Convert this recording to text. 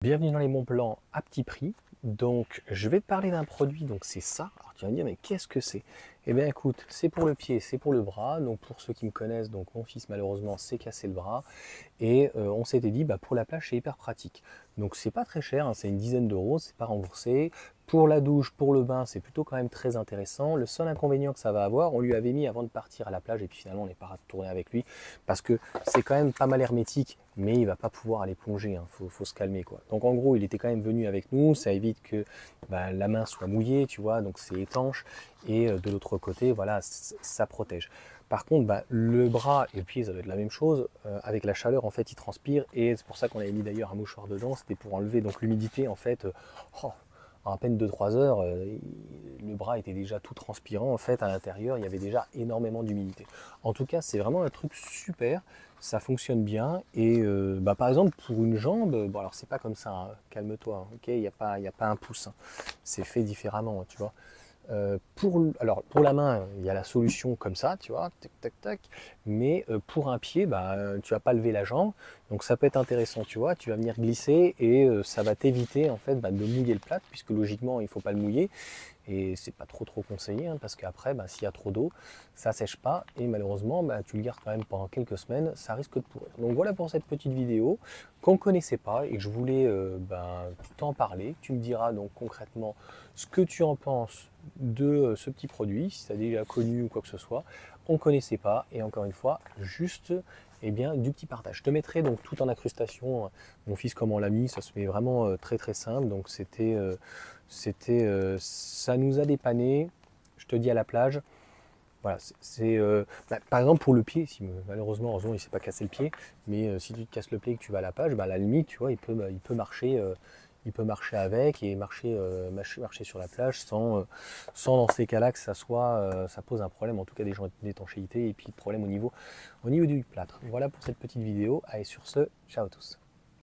Bienvenue dans les bons plans à petit prix. Donc je vais te parler d'un produit, donc c'est ça. Alors tu vas me dire mais qu'est-ce que c'est? Eh bien écoute, c'est pour le pied, c'est pour le bras. Donc pour ceux qui me connaissent, donc mon fils malheureusement s'est cassé le bras. Et on s'était dit pour la plage c'est hyper pratique. Donc c'est pas très cher, hein, c'est une dizaine d'euros, c'est pas remboursé. Pour la douche, pour le bain, c'est plutôt quand même très intéressant. Le seul inconvénient que ça va avoir, on lui avait mis avant de partir à la plage et puis finalement on n'est pas retourné avec lui parce que c'est quand même pas mal hermétique, mais il va pas pouvoir aller plonger, hein. Faut se calmer quoi. Donc en gros, il était quand même venu avec nous, ça évite que la main soit mouillée, tu vois, donc c'est étanche et de l'autre côté, voilà, ça protège. Par contre, le bras et le pied, ça doit être la même chose. Avec la chaleur, en fait, il transpire et c'est pour ça qu'on avait mis d'ailleurs un mouchoir dedans. C'était pour enlever donc l'humidité. En fait, en à peine 2-3 heures, le bras était déjà tout transpirant. En fait, à l'intérieur, il y avait déjà énormément d'humidité. En tout cas, c'est vraiment un truc super. Ça fonctionne bien. Et par exemple, pour une jambe, bon, alors c'est pas comme ça, hein, calme-toi, hein, ok, il y a pas un pouce, hein. C'est fait différemment, tu vois. Pour la main, il y a la solution comme ça, tu vois, tac, tac, tac. Mais pour un pied, tu vas pas lever la jambe. Donc ça peut être intéressant, tu vois. Tu vas venir glisser et ça va t'éviter en fait de mouiller le plâtre, puisque logiquement, il faut pas le mouiller. Et c'est pas trop conseillé, hein, parce qu'après, s'il y a trop d'eau, ça sèche pas. Et malheureusement, tu le gardes quand même pendant quelques semaines, ça risque de pourrir. Donc voilà pour cette petite vidéo qu'on ne connaissait pas et que je voulais t'en parler. Tu me diras donc concrètement ce que tu en penses de ce petit produit, si tu as déjà connu ou quoi que ce soit. On ne connaissait pas et encore une fois, juste du petit partage. Je te mettrai donc tout en incrustation, mon fils comment l'a mis, ça se met vraiment très simple. Donc ça nous a dépanné. Je te dis à la plage. Voilà, par exemple pour le pied, si malheureusement, heureusement, il ne s'est pas cassé le pied, mais si tu te casses le pied et que tu vas à la plage, à la limite, tu vois, il peut marcher avec et marcher sur la plage sans dans ces cas-là que ça pose un problème, en tout cas d'étanchéité et puis problème au niveau du plâtre. Voilà pour cette petite vidéo. Allez, sur ce, ciao à tous.